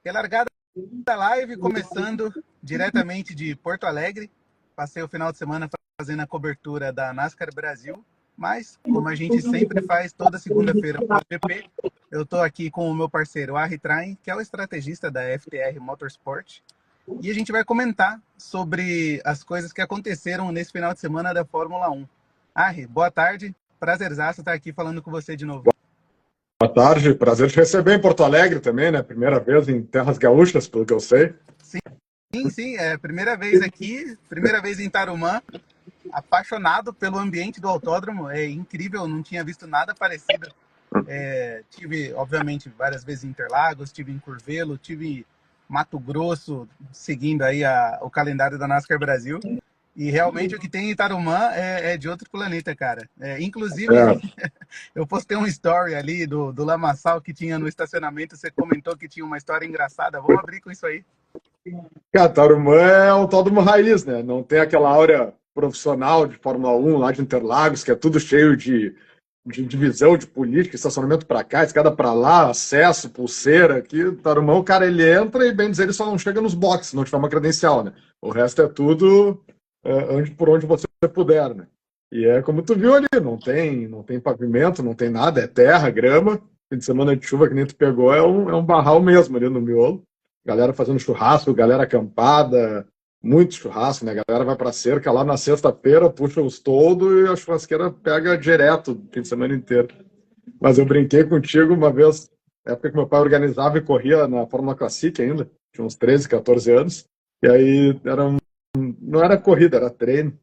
Relargada da live, começando diretamente de Porto Alegre. Passei o final de semana fazendo a cobertura da NASCAR Brasil, mas, como a gente sempre faz toda segunda-feira no GP, eu estou aqui com o meu parceiro Arri Train, que é o estrategista da FTR Motorsport, e a gente vai comentar sobre as coisas que aconteceram nesse final de semana da Fórmula 1. Arri, boa tarde, prazerzaço estar aqui falando com você de novo. Boa tarde, prazer te receber em Porto Alegre também, né? Primeira vez em Terras Gaúchas, pelo que eu sei. Sim, é primeira vez aqui, primeira vez em Tarumã, apaixonado pelo ambiente do autódromo, é incrível, não tinha visto nada parecido. Tive, obviamente, várias vezes em Interlagos, tive em Curvelo, tive em Mato Grosso, seguindo aí o calendário da NASCAR Brasil. E realmente o que tem em Tarumã é de outro planeta, cara. Inclusive, eu postei um story ali do lamaçal que tinha no estacionamento, você comentou que tinha uma história engraçada. Vamos abrir com isso aí. Cara, Tarumã é autódromo raiz, né? Não tem aquela áurea profissional de Fórmula 1 lá de Interlagos, que é tudo cheio de divisão de política, estacionamento para cá, escada para lá, acesso, pulseira. Aqui, Tarumã, o cara ele entra e, bem dizer, ele só não chega nos boxes, não tiver uma credencial, né? O resto é tudo por onde você puder, né? E é como tu viu ali, não tem pavimento, não tem nada, é terra, grama. Fim de semana de chuva que nem tu pegou, é um barral mesmo ali no miolo. Galera fazendo churrasco, galera acampada, muito churrasco, né? A galera vai pra cerca lá na sexta-feira, puxa os toldos e a churrasqueira pega direto o fim de semana inteiro. Mas eu brinquei contigo uma vez, na época que meu pai organizava e corria na Fórmula Classic ainda, tinha uns 13, 14 anos, e aí não era corrida, era treino,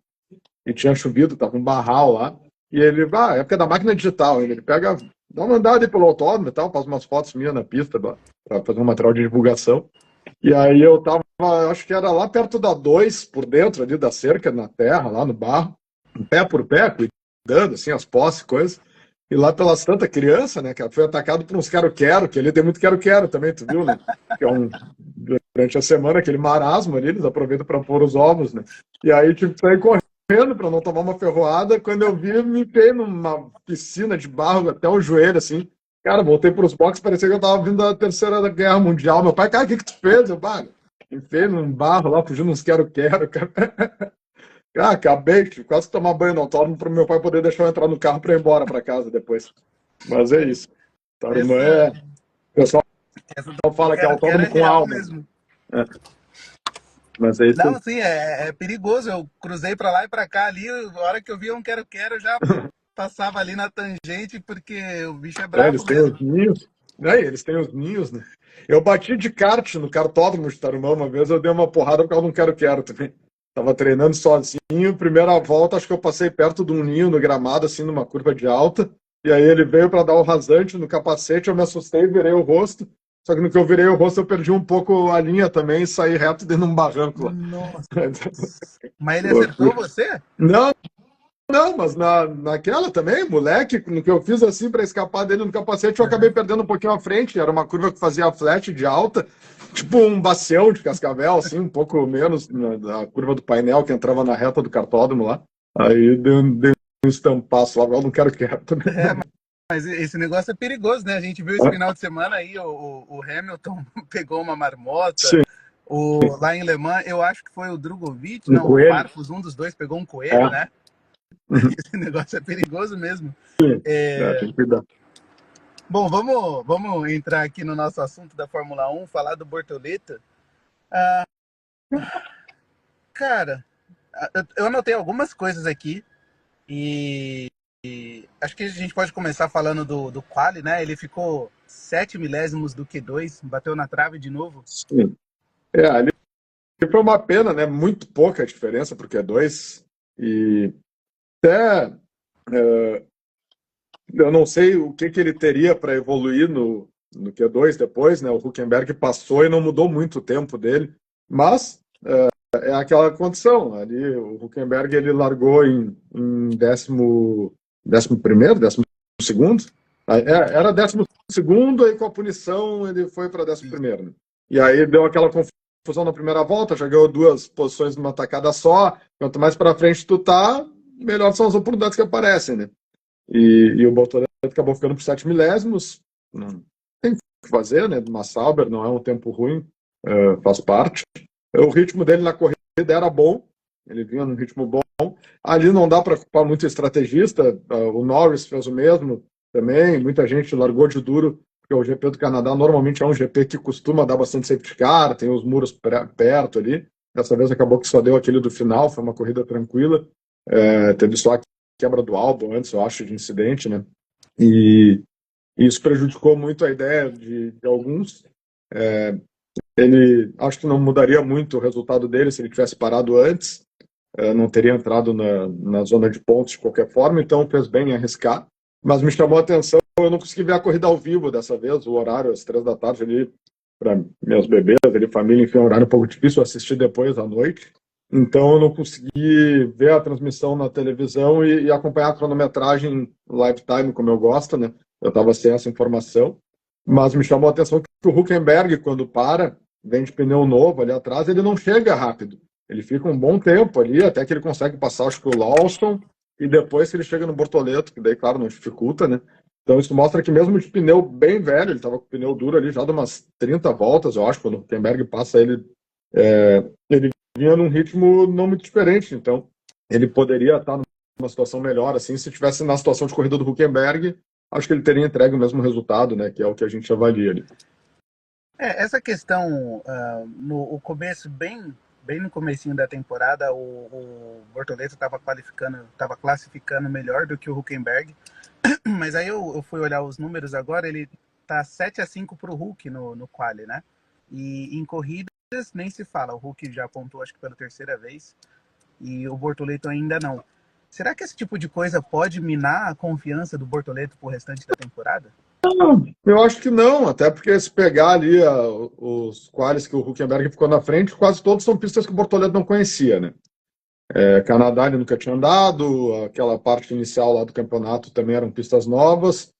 e tinha chovido, tava um barral lá, e ele, época da máquina digital, ele pega, dá uma andada aí pelo autódromo e tal, faz umas fotos minhas na pista para fazer um material de divulgação, e aí eu tava, acho que era lá perto da 2, por dentro ali da cerca, na terra, lá no barro, pé por pé, cuidando, assim, as posses, coisas, e lá pela Santa Criança, né, que foi atacado por uns quero-quero, que ali tem muito quero-quero também, tu viu, né, que é durante a semana, aquele marasmo ali, eles aproveitam para pôr os ovos, né, e aí tive que sair correndo para não tomar uma ferroada. Quando eu vi, me enfiei numa piscina de barro até o joelho, assim. Cara, voltei para os boxes, parecia que eu tava vindo da Terceira Guerra Mundial. Meu pai, cara, o que tu fez? Eu, enfiei num barro lá, fugindo uns quero-quero, cara. Acabei de quase tomar banho no autódromo para meu pai poder deixar eu entrar no carro para ir embora para casa depois. Mas é isso. Tarumã o pessoal fala que é autódromo com alma. Mesmo. Mas é isso. Não, sim, é perigoso. Eu cruzei para lá e para cá ali, a hora que eu via um quero-quero, já passava ali na tangente, porque o bicho é bravo eles têm mesmo. Os ninhos. Eles têm os ninhos, né? Eu bati de kart no kartódromo de Tarumã uma vez, eu dei uma porrada por causa de um quero-quero também. Tava treinando sozinho, primeira volta, acho que eu passei perto de um ninho no gramado, assim, numa curva de alta, e aí ele veio para dar o rasante no capacete, eu me assustei, virei o rosto, só que no que eu virei o rosto eu perdi um pouco a linha também e saí reto dentro de um barranco lá. Nossa. Mas ele acertou você? Não, mas naquela também, moleque, no que eu fiz assim para escapar dele no capacete, eu acabei perdendo um pouquinho à frente. Era uma curva que fazia flat de alta, tipo um bacião de Cascavel, assim, um pouco menos da curva do painel que entrava na reta do kartódromo lá. Aí dei um estampaço lá, eu não quero também. Mas esse negócio é perigoso, né? A gente viu esse final de semana aí, o Hamilton pegou uma marmota. Sim. Lá em Le Mans, eu acho que foi o Drogovic, o Marcos, um dos dois pegou um coelho, né? Esse negócio é perigoso mesmo. Tem que cuidar. Bom, vamos entrar aqui no nosso assunto da Fórmula 1, falar do Bortoleto. Cara, eu anotei algumas coisas aqui e acho que a gente pode começar falando do quali, né? Ele ficou 7 milésimos do Q2, bateu na trave de novo. Sim. Ali foi uma pena, né? Muito pouca a diferença pro Q2 e até eu não sei o que ele teria para evoluir no Q2 depois, né? O Hülkenberg passou e não mudou muito o tempo dele, mas é aquela condição. Ali o Hülkenberg ele largou em 11º, 12º. Era 12º, aí com a punição ele foi para 11º. Né? E aí deu aquela confusão na primeira volta, já ganhou 2 posições numa tacada só. Quanto mais para frente tu tá, melhor são as oportunidades que aparecem, né? E o Bortoleto acabou ficando por 7 milésimos. que fazer, né? Uma Sauber, não é um tempo ruim, faz parte. O ritmo dele na corrida era bom, ele vinha num ritmo bom. Ali não dá para culpar muito o estrategista, o Norris fez o mesmo também, muita gente largou de duro, porque o GP do Canadá normalmente é um GP que costuma dar bastante safety car, tem os muros perto ali. Dessa vez acabou que só deu aquele do final, foi uma corrida tranquila. Teve só a quebra do álbum antes, eu acho, de incidente, né? E isso prejudicou muito a ideia de alguns. Ele acho que não mudaria muito o resultado dele se ele tivesse parado antes, não teria entrado na zona de pontos de qualquer forma, então fez bem em arriscar. Mas me chamou a atenção, eu não consegui ver a corrida ao vivo dessa vez, o horário às 3 da tarde ali, para meus bebês, ali, família, enfim, é um horário um pouco difícil, eu assisti depois à noite. Então eu não consegui ver a transmissão na televisão e acompanhar a cronometragem lifetime, como eu gosto, né? Eu estava sem essa informação. Mas me chamou a atenção que o Hülkenberg, quando para, vem de pneu novo ali atrás, ele não chega rápido. Ele fica um bom tempo ali, até que ele consegue passar, acho que o Lawson, e depois que ele chega no Bortoleto, que daí, claro, não dificulta, né? Então isso mostra que mesmo de pneu bem velho, ele estava com o pneu duro ali já de umas 30 voltas, eu acho, quando o Hülkenberg passa ele, ele vinha num ritmo não muito diferente, então ele poderia estar numa situação melhor, assim, se estivesse na situação de corrida do Hülkenberg, acho que ele teria entregue o mesmo resultado, né, que é o que a gente avalia ali. Essa questão, no começo, bem no comecinho da temporada, o Bortoleto estava classificando melhor do que o Hülkenberg, mas aí eu fui olhar os números agora, ele tá 7-5 para o Hulk no quali, né? E em corridas nem se fala, o Hulk já pontuou acho que pela terceira vez, e o Bortoleto ainda não. Será que esse tipo de coisa pode minar a confiança do Bortoleto pro restante da temporada? Eu acho que não, até porque se pegar ali os quales que o Hülkenberg ficou na frente, quase todos são pistas que o Bortoleto não conhecia, né? Canadá ele nunca tinha andado, aquela parte inicial lá do campeonato também eram pistas novas.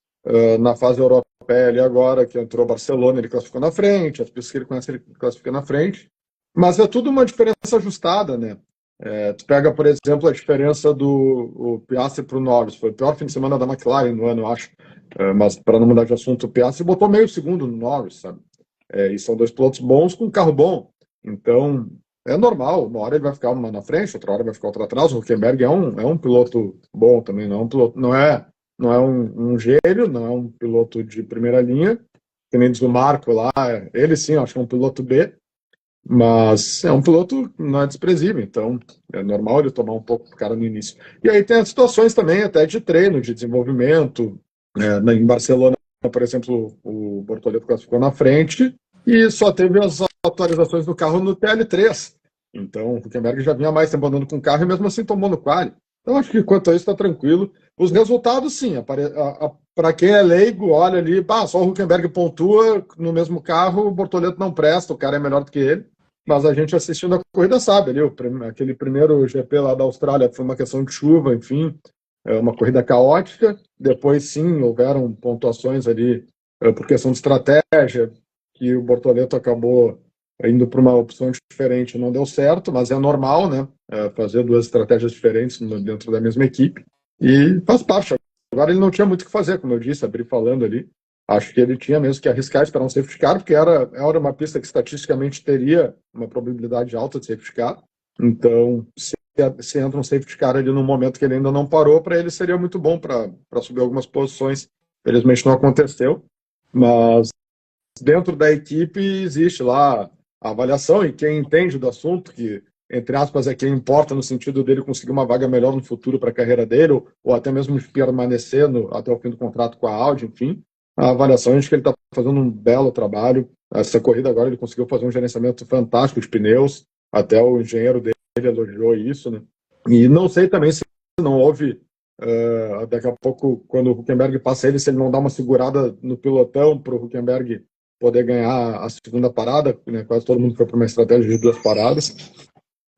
Na fase europeia ali agora, que entrou Barcelona, ele classificou na frente, as pistas que ele conhece ele classifica na frente. Mas é tudo uma diferença ajustada, né? Tu pega, por exemplo, a diferença do Piastri para o Norris. Foi o pior fim de semana da McLaren no ano, eu acho. Mas para não mudar de assunto, o Piastri botou meio segundo no Norris, sabe? E são dois pilotos bons com um carro bom. Então, é normal. Uma hora ele vai ficar uma na frente, outra hora vai ficar outra atrás. O Hülkenberg é um piloto bom também, não é um piloto, não é um gênio, não é um piloto de primeira linha, que nem diz o Marco lá. Ele sim, acho que é um piloto B, mas é um piloto não é desprezível, então é normal ele tomar um pouco do cara no início. E aí tem as situações também até de treino, de desenvolvimento. Em Barcelona, por exemplo, o Bortoleto classificou na frente e só teve as atualizações do carro no TL3. Então o Hülkenberg já vinha mais tempo andando com o carro e mesmo assim tomou no quali. Então acho que quanto a isso está tranquilo. Os resultados, sim, para quem é leigo, olha ali, só o Hülkenberg pontua no mesmo carro, o Bortoleto não presta, o cara é melhor do que ele. Mas a gente assistindo a corrida sabe ali, aquele primeiro GP lá da Austrália foi uma questão de chuva, enfim, uma corrida caótica. Depois, sim, houveram pontuações ali por questão de estratégia, que o Bortoleto acabou indo para uma opção diferente, não deu certo, mas é normal, né? Fazer duas estratégias diferentes dentro da mesma equipe e faz parte. Agora ele não tinha muito o que fazer, como eu disse, abri falando ali. Acho que ele tinha mesmo que arriscar, esperar um safety car, porque era uma pista que estatisticamente teria uma probabilidade alta de safety car. Então, se entra um safety car ali no momento que ele ainda não parou, para ele seria muito bom para subir algumas posições. Felizmente não aconteceu, mas dentro da equipe existe lá a avaliação, e quem entende do assunto, que entre aspas é quem importa no sentido dele conseguir uma vaga melhor no futuro para a carreira dele, ou até mesmo permanecer até o fim do contrato com a Audi, enfim, a avaliação é de que ele está fazendo um belo trabalho. Essa corrida agora ele conseguiu fazer um gerenciamento fantástico de pneus, até o engenheiro dele elogiou isso, né? E não sei também se não houve, daqui a pouco, quando o Hülkenberg passa ele, se ele não dá uma segurada no pilotão para o Hülkenberg poder ganhar a segunda parada, né? Quase todo mundo foi para uma estratégia de 2 paradas,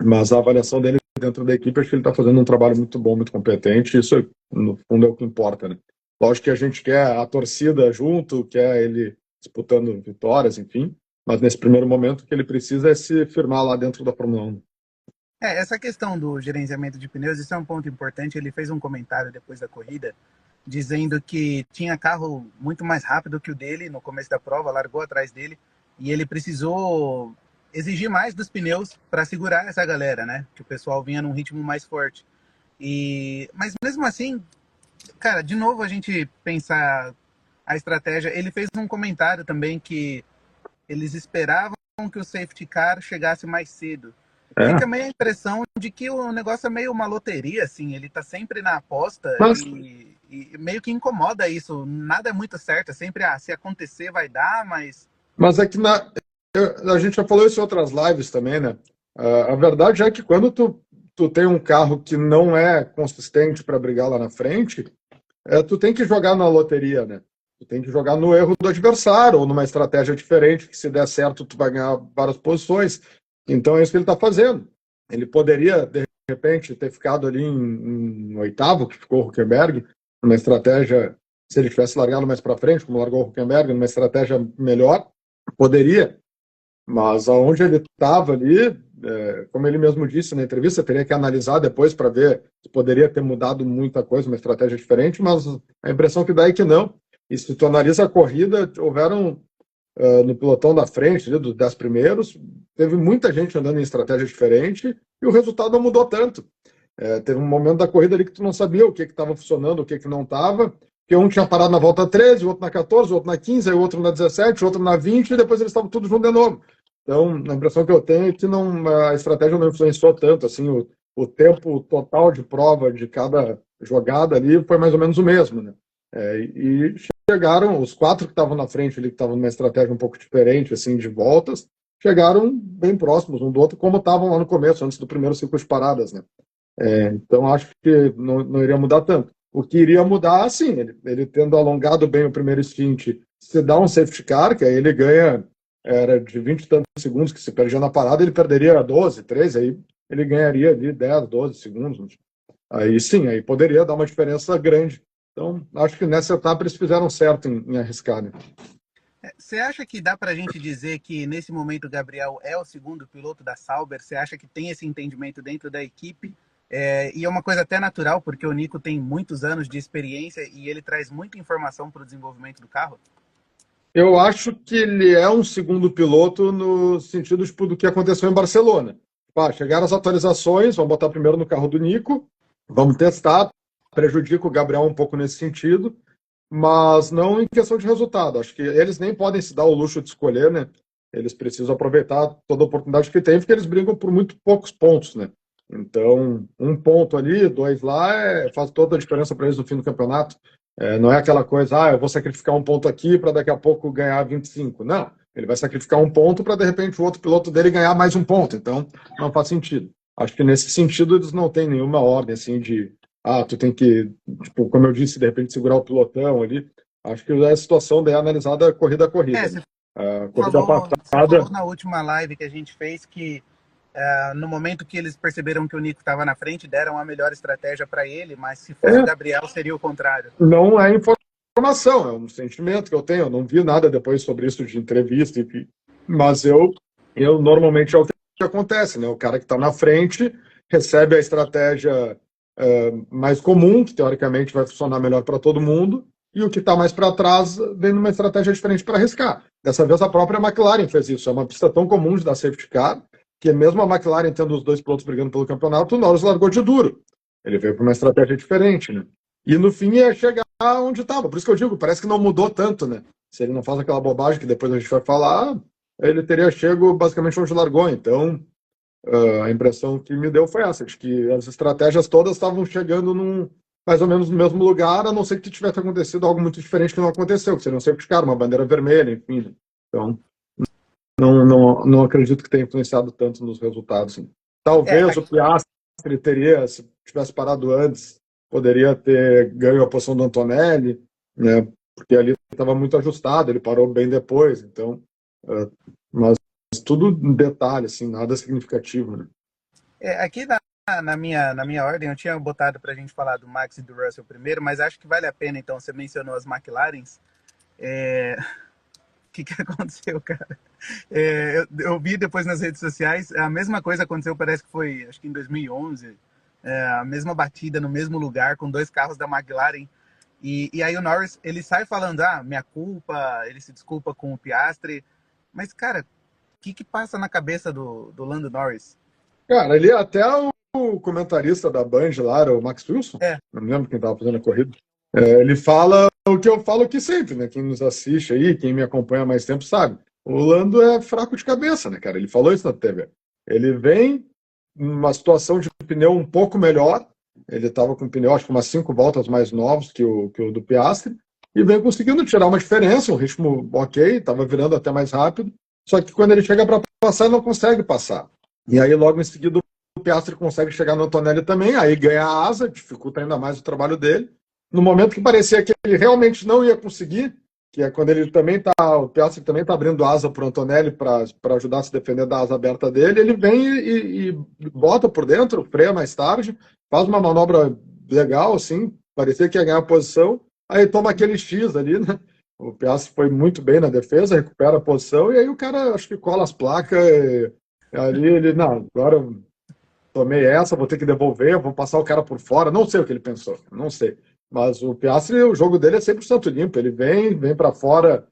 mas a avaliação dele dentro da equipe, acho que ele está fazendo um trabalho muito bom, muito competente, isso no fundo é o que importa, né? Lógico que a gente quer a torcida junto, quer ele disputando vitórias, enfim, mas nesse primeiro momento o que ele precisa é se firmar lá dentro da Fórmula 1. Essa questão do gerenciamento de pneus, isso é um ponto importante. Ele fez um comentário depois da corrida dizendo que tinha carro muito mais rápido que o dele no começo da prova, largou atrás dele, e ele precisou exigir mais dos pneus para segurar essa galera, né? Que o pessoal vinha num ritmo mais forte. Mas mesmo assim, cara, de novo a gente pensar a estratégia. Ele fez um comentário também que eles esperavam que o safety car chegasse mais cedo. É. Fica meio a impressão de que o negócio é meio uma loteria, assim. Ele tá sempre na aposta Mas, e meio que incomoda isso. Nada é muito certo. É sempre, se acontecer vai dar, mas... mas é que a gente já falou isso em outras lives também, né? A verdade é que quando tu tem um carro que não é consistente para brigar lá na frente, tu tem que jogar na loteria, né? Tu tem que jogar no erro do adversário ou numa estratégia diferente, que se der certo tu vai ganhar várias posições. Então é isso que ele está fazendo. Ele poderia, de repente, ter ficado ali em oitavo, que ficou o Huckenberg, numa estratégia, se ele tivesse largado mais para frente, como largou o Huckenberg, numa estratégia melhor, poderia. Mas aonde ele estava ali, como ele mesmo disse na entrevista, teria que analisar depois para ver se poderia ter mudado muita coisa, uma estratégia diferente, mas a impressão que dá é que não. E se tu analisa a corrida, houveram no pelotão da frente, ali, dos 10 primeiros, teve muita gente andando em estratégia diferente e o resultado não mudou tanto. Teve um momento da corrida ali que tu não sabia o que estava funcionando, o que não estava, porque um tinha parado na volta 13, o outro na 14, o outro na 15, aí o outro na 17, o outro na 20, e depois eles estavam tudo junto de novo. Então, a impressão que eu tenho é que a estratégia não influenciou tanto, assim, o tempo total de prova de cada jogada ali foi mais ou menos o mesmo, né? E chegaram, os quatro que estavam na frente ali, que estavam numa estratégia um pouco diferente, assim, de voltas, chegaram bem próximos um do outro, como estavam lá no começo, antes do primeiro ciclo de paradas, né? Então, acho que não iria mudar tanto. O que iria mudar, sim, ele tendo alongado bem o primeiro stint, se dá um safety car, que aí ele ganha, era de 20 e tantos segundos que se perdia na parada, ele perderia 12, 13, aí ele ganharia ali 10, 12 segundos. Aí sim, aí poderia dar uma diferença grande. Então, acho que nessa etapa eles fizeram certo em arriscar, né? Você acha que dá para a gente dizer que nesse momento o Gabriel é o segundo piloto da Sauber? Você acha que tem esse entendimento dentro da equipe? E é uma coisa até natural, porque o Nico tem muitos anos de experiência e ele traz muita informação para o desenvolvimento do carro? Eu acho que ele é um segundo piloto no sentido tipo, do que aconteceu em Barcelona. Chegaram as atualizações, vamos botar primeiro no carro do Nico, vamos testar, prejudica o Gabriel um pouco nesse sentido, mas não em questão de resultado. Acho que eles nem podem se dar o luxo de escolher, né? Eles precisam aproveitar toda a oportunidade que tem, porque eles brigam por muito poucos pontos, né? Então, um ponto ali, dois lá, faz toda a diferença para eles no fim do campeonato. Não é aquela coisa, eu vou sacrificar um ponto aqui para daqui a pouco ganhar 25. Não, ele vai sacrificar um ponto para de repente o outro piloto dele ganhar mais um ponto. Então, não faz sentido. Acho que nesse sentido eles não têm nenhuma ordem assim de, tu tem que, tipo, como eu disse, de repente segurar o pilotão ali. Acho que a situação daí é analisada corrida a corrida. Você Né? A corrida falou passada. na última live que a gente fez que no momento que eles perceberam que o Nico estava na frente, deram a melhor estratégia para ele, mas se fosse o Gabriel, seria o contrário. Não é informação, é um sentimento que eu tenho. Eu não vi nada depois sobre isso de entrevista, enfim. Mas eu normalmente é o que acontece, né? O cara que está na frente recebe a estratégia mais comum, que teoricamente vai funcionar melhor para todo mundo, e o que está mais para trás vem numa estratégia diferente para arriscar. Dessa vez a própria McLaren fez isso. É uma pista tão comum de dar safety car, que mesmo a McLaren tendo os dois pilotos brigando pelo campeonato, o Norris largou de duro. Ele veio para uma estratégia diferente, né? E no fim ia chegar onde estava. Por isso que eu digo, parece que não mudou tanto, né? Se ele não faz aquela bobagem que depois a gente vai falar, ele teria chego basicamente onde largou. Então, a impressão que me deu foi essa, de que as estratégias todas estavam chegando mais ou menos no mesmo lugar, a não ser que tivesse acontecido algo muito diferente que não aconteceu, que seria um safety car, uma bandeira vermelha, enfim. Né? Então, não acredito que tenha influenciado tanto nos resultados. Né? Talvez o Piastri teria, se tivesse parado antes, poderia ter ganho a posição do Antonelli, né? Porque ali estava muito ajustado, ele parou bem depois, então, mas tudo em detalhe, assim, nada significativo, né? Aqui na minha ordem, eu tinha botado para a gente falar do Max e do Russell primeiro, mas acho que vale a pena, então, você mencionou as McLarens. O que aconteceu, cara? Eu vi depois nas redes sociais, a mesma coisa aconteceu, parece que foi, acho que em 2011, a mesma batida no mesmo lugar, com dois carros da McLaren. E aí o Norris, ele sai falando, minha culpa, ele se desculpa com o Piastri. Mas, cara, o que passa na cabeça do Lando Norris? Cara, ele até o comentarista da Band lá, era o Max Wilson, É, não me lembro quem estava fazendo a corrida, ele fala o que eu falo aqui sempre, né? Quem nos assiste aí, quem me acompanha há mais tempo sabe. O Lando é fraco de cabeça, né, cara? Ele falou isso na TV. Ele vem numa situação de pneu um pouco melhor, ele estava com pneu, acho que umas 5 voltas mais novos que o do Piastri, e vem conseguindo tirar uma diferença, um ritmo ok, estava virando até mais rápido, só que quando ele chega para passar, ele não consegue passar. E aí, logo em seguida, o Piastri consegue chegar no Antonelli também, aí ganha a asa, dificulta ainda mais o trabalho dele. No momento que parecia que ele realmente não ia conseguir, que é quando ele também o Piastri também está abrindo asa para o Antonelli para ajudar a se defender da asa aberta dele, ele vem e bota por dentro, freia mais tarde, faz uma manobra legal, assim, parecia que ia ganhar a posição, aí toma aquele X ali, né? O Piastri foi muito bem na defesa, recupera a posição, e aí o cara acho que cola as placas. Ali ele, não, agora eu tomei essa, vou ter que devolver, vou passar o cara por fora. Não sei o que ele pensou, não sei. Mas o Piastri, o jogo dele é 100% limpo. Ele vem para fora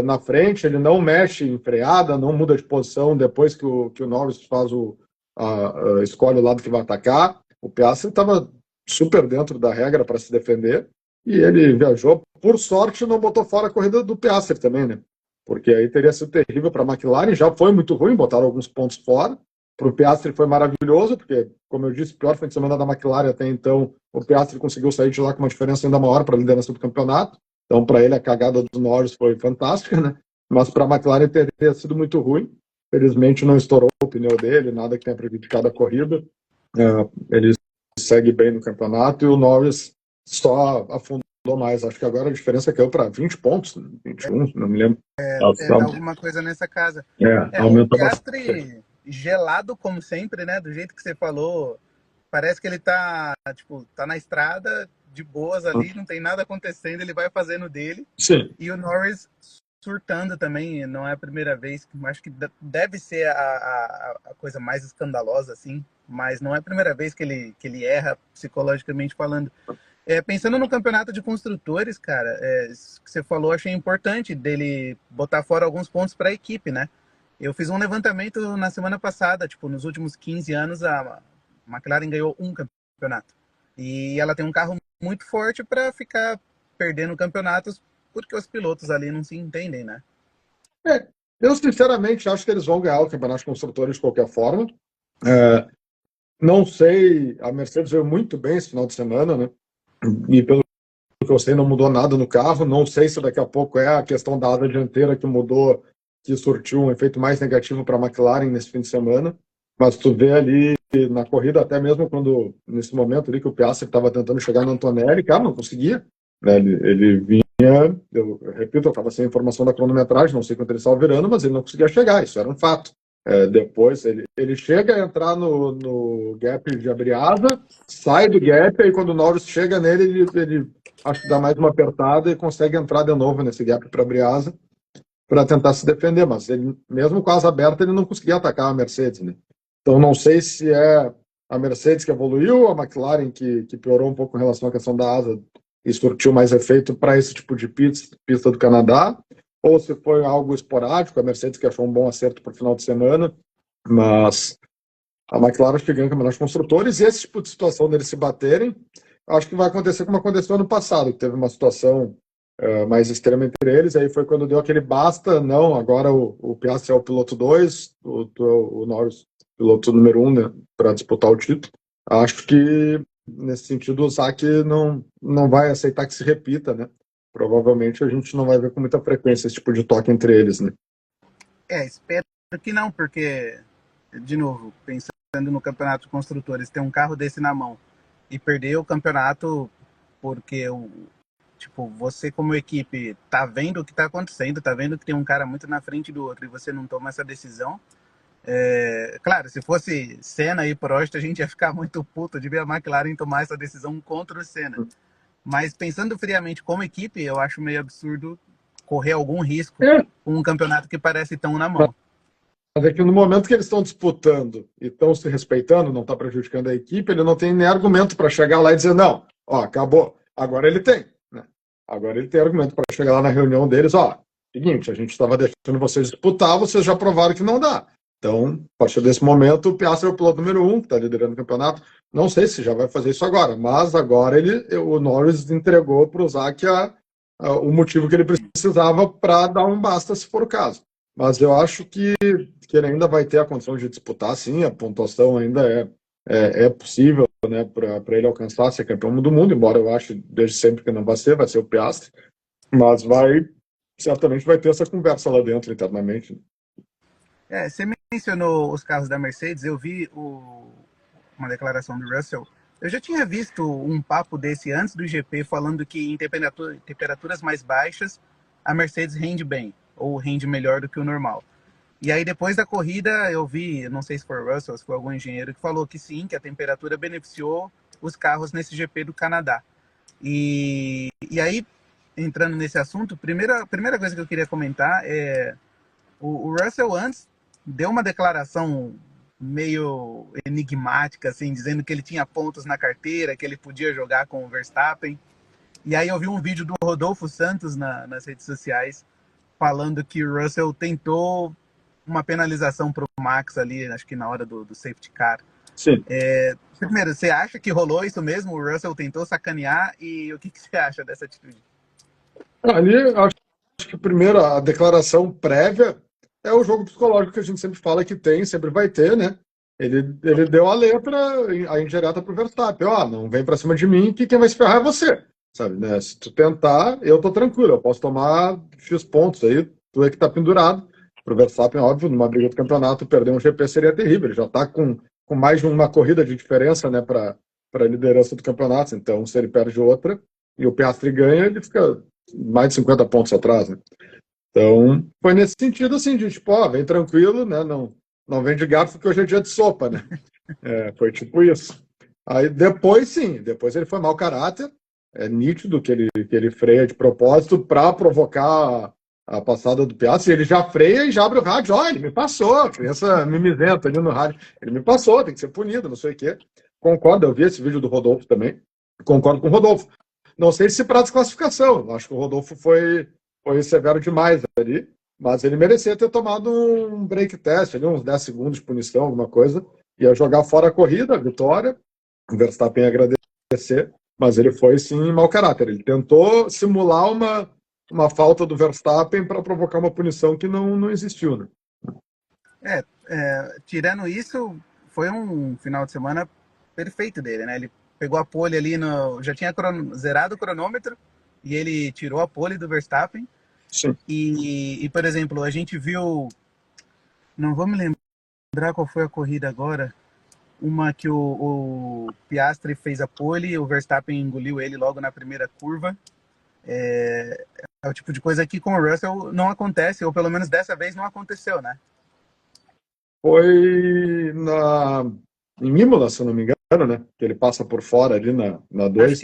na frente, ele não mexe em freada, não muda de posição depois que o Norris faz escolhe o lado que vai atacar. O Piastri estava super dentro da regra para se defender e ele viajou. Por sorte, não botou fora a corrida do Piastri também, né? Porque aí teria sido terrível para a McLaren. Já foi muito ruim, botaram alguns pontos fora. Para o Piastri foi maravilhoso, porque, como eu disse, pior fim de semana da McLaren até então, o Piastri conseguiu sair de lá com uma diferença ainda maior para a liderança do campeonato. Então, para ele, a cagada do Norris foi fantástica, né? Mas para a McLaren teria sido muito ruim. Felizmente, não estourou o pneu dele, nada que tenha prejudicado a corrida. Ele segue bem no campeonato e o Norris só afundou mais. Acho que agora a diferença caiu para 20 pontos, 21, não me lembro. Alguma coisa nessa casa. O Aumentou bastante. Piastri gelado, como sempre, né? Do jeito que você falou, parece que ele tá na estrada, de boas ali, não tem nada acontecendo, ele vai fazendo dele. Sim. E o Norris surtando também, não é a primeira vez, acho que deve ser a coisa mais escandalosa, assim, mas não é a primeira vez que ele erra, psicologicamente falando. Pensando no campeonato de construtores, cara, isso que você falou, achei importante dele botar fora alguns pontos para a equipe, né? Eu fiz um levantamento na semana passada, nos últimos 15 anos, a McLaren ganhou um campeonato. E ela tem um carro muito forte para ficar perdendo campeonatos porque os pilotos ali não se entendem, né? Eu, sinceramente, acho que eles vão ganhar o campeonato de construtores de qualquer forma. Não sei, a Mercedes veio muito bem esse final de semana, né? E pelo que eu sei, não mudou nada no carro. Não sei se daqui a pouco é a questão da asa dianteira que mudou, que surtiu um efeito mais negativo para a McLaren nesse fim de semana. Mas tu vê ali na corrida, até mesmo nesse momento ali que o Piastri estava tentando chegar no Antonelli, cara, não conseguia. Né? Ele vinha, eu repito, eu estava sem informação da cronometragem, não sei quanto ele estava virando, mas ele não conseguia chegar, isso era um fato. Depois ele chega a entrar no gap de abrir asa, sai do gap, e quando o Norris chega nele, ele acho que dá mais uma apertada e consegue entrar de novo nesse gap para abrir asa, para tentar se defender, mas ele, mesmo com a asa aberta, ele não conseguia atacar a Mercedes, né? Então não sei se é a Mercedes que evoluiu, a McLaren que piorou um pouco em relação à questão da asa e surtiu mais efeito para esse tipo de pista do Canadá, ou se foi algo esporádico, a Mercedes que achou um bom acerto para o final de semana, mas a McLaren chegando em campeonato de construtores, e esse tipo de situação deles se baterem, acho que vai acontecer como aconteceu ano passado, que teve uma situação mais extrema entre eles, aí foi quando deu aquele basta, não, agora o Piastri é o piloto 2, o Norris piloto número 1, né, para disputar o título. Acho que, nesse sentido, o Sack não vai aceitar que se repita, né? Provavelmente a gente não vai ver com muita frequência esse tipo de toque entre eles, né? Espero que não, porque, de novo, pensando no campeonato de construtores, ter um carro desse na mão e perder o campeonato porque você como equipe tá vendo o que tá acontecendo, tá vendo que tem um cara muito na frente do outro e você não toma essa decisão. Claro, se fosse Senna e Prost, a gente ia ficar muito puto de ver a McLaren tomar essa decisão contra o Senna. Mas pensando friamente como equipe, eu acho meio absurdo correr algum risco com um campeonato que parece tão na mão. Mas é que no momento que eles estão disputando e estão se respeitando, não está prejudicando a equipe, ele não tem nem argumento para chegar lá e dizer, não, acabou. Agora ele tem. Né? Agora ele tem argumento para chegar lá na reunião deles, ó, seguinte, a gente estava deixando vocês disputar, vocês já provaram que não dá. Então, a partir desse momento, o Piastri é o piloto número 1, que está liderando o campeonato. Não sei se já vai fazer isso agora, mas agora o Norris entregou para o Zac o motivo que ele precisava para dar um basta, se for o caso. Mas eu acho que ele ainda vai ter a condição de disputar, sim, a pontuação ainda é possível, né, para ele alcançar ser campeão do mundo, embora eu ache desde sempre que não vai ser o Piastri, mas certamente vai ter essa conversa lá dentro internamente. Você mencionou os carros da Mercedes, eu vi uma declaração do Russell. Eu já tinha visto um papo desse antes do GP, falando que em temperaturas mais baixas a Mercedes rende bem, ou rende melhor do que o normal. E aí depois da corrida eu vi, não sei se foi o Russell, se foi algum engenheiro, que falou que sim, que a temperatura beneficiou os carros nesse GP do Canadá. E aí, entrando nesse assunto, a primeira coisa que eu queria comentar é o Russell antes deu uma declaração meio enigmática, assim, dizendo que ele tinha pontos na carteira, que ele podia jogar com o Verstappen. E aí eu vi um vídeo do Rodolfo Santos nas redes sociais falando que o Russell tentou uma penalização para o Max ali, acho que na hora do safety car. Sim. Primeiro, você acha que rolou isso mesmo? O Russell tentou sacanear e o que você acha dessa atitude? Ali, acho que primeiro a declaração prévia é o jogo psicológico que a gente sempre fala que tem, sempre vai ter, né? Ele deu a letra, a indireta pro Verstappen, ó, não vem pra cima de mim que quem vai se ferrar é você, sabe, né? Se tu tentar, eu tô tranquilo, eu posso tomar X pontos aí, tu é que tá pendurado. Pro Verstappen, óbvio, numa briga do campeonato, perder um GP seria terrível, ele já tá com mais de uma corrida de diferença, né, pra liderança do campeonato, então se ele perde outra e o Piastri ganha, ele fica mais de 50 pontos atrás, né? Então, foi nesse sentido, assim, de tipo, ó, vem tranquilo, né? Não vem de garfo, porque hoje é dia de sopa, né? Foi tipo isso. Aí depois, sim, depois ele foi mau caráter, é nítido que ele freia de propósito para provocar a passada do Piastri, ele já freia e já abre o rádio, ó, ele me passou, criança mimizenta ali no rádio, ele me passou, tem que ser punido, não sei o quê. Concordo, eu vi esse vídeo do Rodolfo também, concordo com o Rodolfo. Não sei se para desclassificação, acho que o Rodolfo foi severo demais ali, mas ele merecia ter tomado um break test, ali, uns 10 segundos de punição, alguma coisa, ia jogar fora a corrida, a vitória, o Verstappen ia agradecer, mas ele foi sim mau caráter, ele tentou simular uma falta do Verstappen para provocar uma punição que não existiu, né? Tirando isso, foi um final de semana perfeito dele, né? Ele pegou a pole ali, já tinha zerado o cronômetro e ele tirou a pole do Verstappen. Sim. E, por exemplo, a gente viu, não vou me lembrar qual foi a corrida agora, uma que o Piastri fez a pole, o Verstappen engoliu ele logo na primeira curva. É o tipo de coisa que com o Russell não acontece, ou pelo menos dessa vez não aconteceu, né? Foi em Imola, se eu não me engano, né? Que ele passa por fora ali na 2.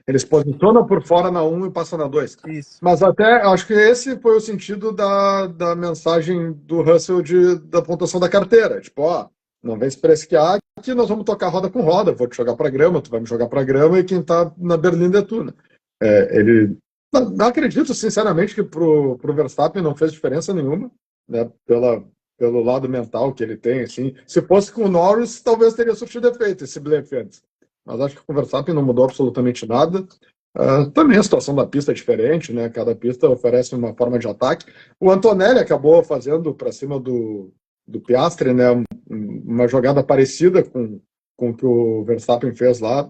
Ele se posiciona por fora na 1 e passa na 2. Mas até acho que esse foi o sentido da mensagem do Russell da pontuação da carteira. Tipo, ó, não vem se presquiar que nós vamos tocar roda com roda. Vou te jogar pra grama, tu vai me jogar pra grama e quem tá na berlinda é tu, né? Ele. Não acredito, sinceramente, que pro Verstappen não fez diferença nenhuma, né? Pelo lado mental que ele tem, assim. Se fosse com o Norris, talvez teria surtido efeito esse blefe antes. Mas acho que com o Verstappen não mudou absolutamente nada. Também a situação da pista é diferente, né? Cada pista oferece uma forma de ataque. O Antonelli acabou fazendo para cima do Piastri, né? Uma jogada parecida com o que o Verstappen fez lá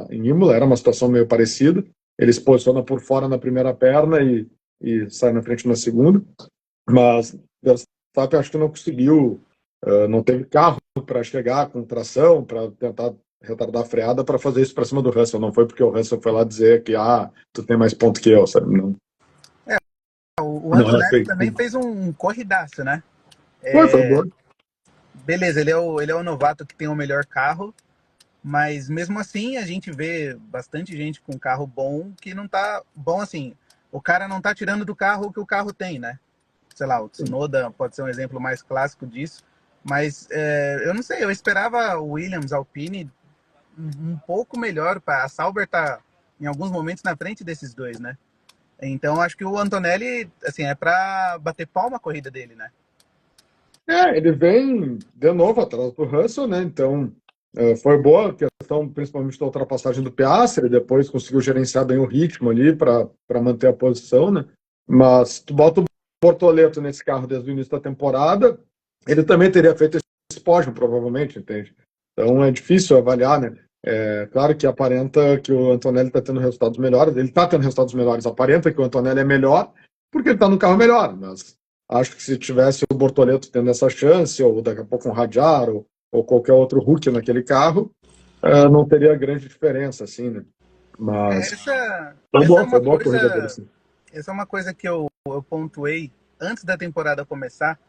em Imola. Era uma situação meio parecida. Ele se posiciona por fora na primeira perna e sai na frente na segunda. Mas Verstappen acho que não conseguiu, não teve carro para chegar com tração, para tentar retardar a freada para fazer isso para cima do Russell. Não foi porque o Russell foi lá dizer que tu tem mais ponto que eu, sabe? Não. O Antonelli também fez um corridaço, né? Foi bom. Beleza, ele é o novato que tem o melhor carro, mas mesmo assim a gente vê bastante gente com carro bom que não tá bom assim. O cara não tá tirando do carro o que o carro tem, né? Sei lá, o Tsunoda pode ser um exemplo mais clássico disso, mas eu não sei, eu esperava o Williams, Alpine um pouco melhor, a Sauber tá em alguns momentos na frente desses dois, né? Então acho que o Antonelli, assim, é para bater palma a corrida dele, né? Ele vem de novo atrás do Russell, né? Então, foi boa a questão, principalmente da ultrapassagem do Piastri, depois conseguiu gerenciar bem o ritmo ali para manter a posição, né? Mas tu bota o Bortoleto nesse carro desde o início da temporada, ele também teria feito esse pódio, provavelmente, entende? Então é difícil avaliar, né? É claro que aparenta que o Antonelli está tendo resultados melhores, ele está tendo resultados melhores, aparenta que o Antonelli é melhor, porque ele está no carro melhor, mas acho que se tivesse o Bortoleto tendo essa chance, ou daqui a pouco um Radjar, ou qualquer outro Hulk naquele carro, não teria grande diferença, assim, né? É, Mas essa é foi uma boa a corrida dele, coisa, sim. essa é uma coisa que eu pontuei antes da temporada começar,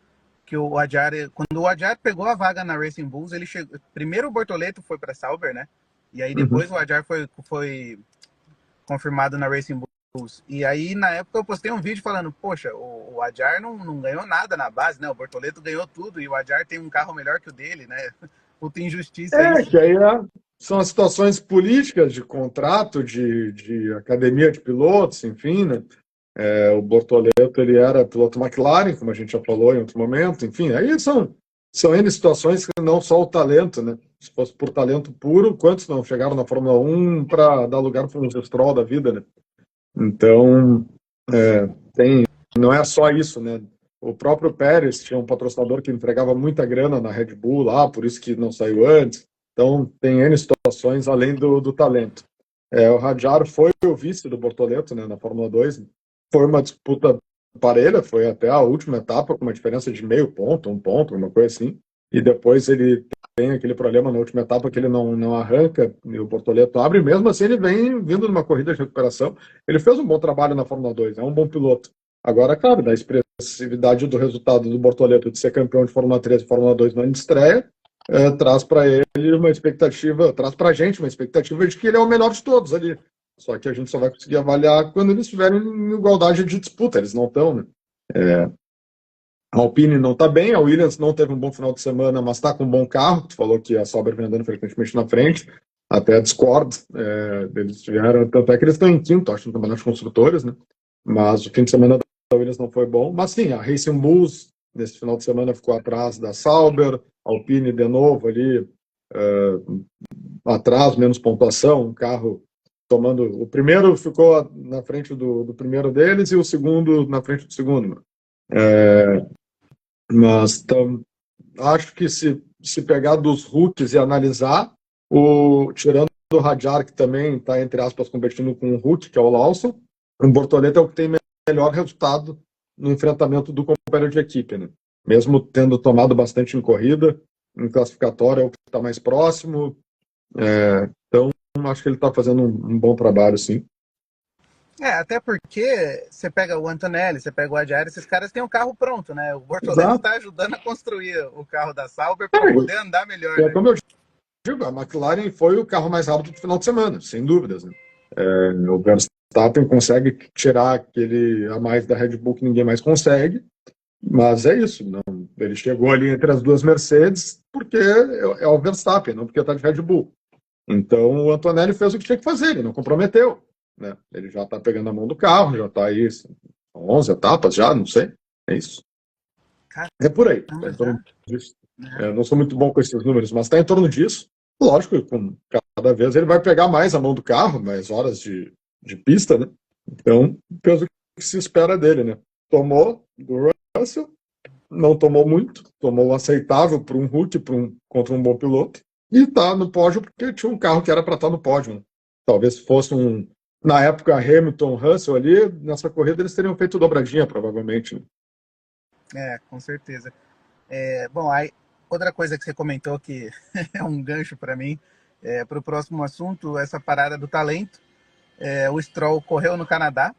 que o Adjar, quando o Adjar pegou a vaga na Racing Bulls, ele chegou, primeiro o Bortoleto foi para Sauber, né? E aí Uhum. depois o Adjar foi confirmado na Racing Bulls. E aí, na época, eu postei um vídeo falando, poxa, o Adjar não ganhou nada na base, né? O Bortoleto ganhou tudo e o Adjar tem um carro melhor que o dele, né? Puta injustiça isso. Que aí são as situações políticas de contrato, de academia de pilotos, enfim, né? O Bortoleto, ele era piloto McLaren, como a gente já falou em outro momento, enfim, aí são N situações que não só o talento, né? Se fosse por talento puro, quantos não chegaram na Fórmula 1 para dar lugar para um Stroll da vida, né? Então, não é só isso, né? O próprio Pérez tinha um patrocinador que entregava muita grana na Red Bull lá, por isso que não saiu antes. Então, tem N situações além do talento. O Hadjar foi o vice do Bortoleto, né, na Fórmula 2. Foi uma disputa parelha, foi até a última etapa, com uma diferença de meio ponto, um ponto, uma coisa assim. E depois ele tem aquele problema na última etapa que ele não arranca, e o Bortoleto abre. Mesmo assim, ele vem vindo numa corrida de recuperação. Ele fez um bom trabalho na Fórmula 2, é um bom piloto. Agora, claro, da expressividade do resultado do Bortoleto de ser campeão de Fórmula 3 e Fórmula 2 no ano de estreia, traz para ele uma expectativa, traz para a gente uma expectativa de que ele é o melhor de todos ali. Só que a gente só vai conseguir avaliar quando eles estiverem em igualdade de disputa. Eles não estão, né? A Alpine não está bem, a Williams não teve um bom final de semana, mas está com um bom carro. Tu falou que a Sauber vem andando frequentemente na frente, até discordo. Eles tiveram, tanto é que eles estão em quinto, acho, no campeonato de construtores, né? Mas o fim de semana da Williams não foi bom. Mas sim, a Racing Bulls nesse final de semana ficou atrás da Sauber, a Alpine de novo ali atrás, menos pontuação, um carro tomando. O primeiro ficou na frente do primeiro deles e o segundo na frente do segundo. Mas acho que se pegar dos rookies e analisar, tirando o Hadjar, que também está, entre aspas, competindo com o Hulk, que é o Lawson, o Bortoleto é o que tem melhor resultado no enfrentamento do companheiro de equipe, né? Mesmo tendo tomado bastante em corrida, em classificatória é o que está mais próximo. Então, acho que ele está fazendo um bom trabalho, sim. Até porque você pega o Antonelli, você pega o Adjar, esses caras têm um carro pronto, né? O Bortoleto Exato. está ajudando a construir o carro da Sauber para poder andar melhor, né? Como eu digo, a McLaren foi o carro mais rápido do final de semana, sem dúvidas, né? O Verstappen consegue tirar aquele a mais da Red Bull que ninguém mais consegue, mas é isso. Não, ele chegou ali entre as duas Mercedes porque é o Verstappen, não porque está de Red Bull. Então o Antonelli fez o que tinha que fazer, ele não comprometeu, né? Ele já está pegando a mão do carro, já está aí 11 etapas já, não sei. É isso. É por aí. Tá em torno disso. Não sou muito bom com esses números, mas está em torno disso. Lógico que com cada vez ele vai pegar mais a mão do carro, mais horas de pista, né? Então, fez o que se espera dele, né? Tomou do Russell, não tomou muito, tomou o aceitável para um Hulk, contra um bom piloto, e está no pódio porque tinha um carro que era para estar no pódio, né? Talvez fosse na época, Hamilton, Russell ali, nessa corrida eles teriam feito dobradinha, provavelmente, né? Com certeza. Bom, aí, outra coisa que você comentou que é um gancho para mim, para o próximo assunto, essa parada do talento. O Stroll correu no Canadá.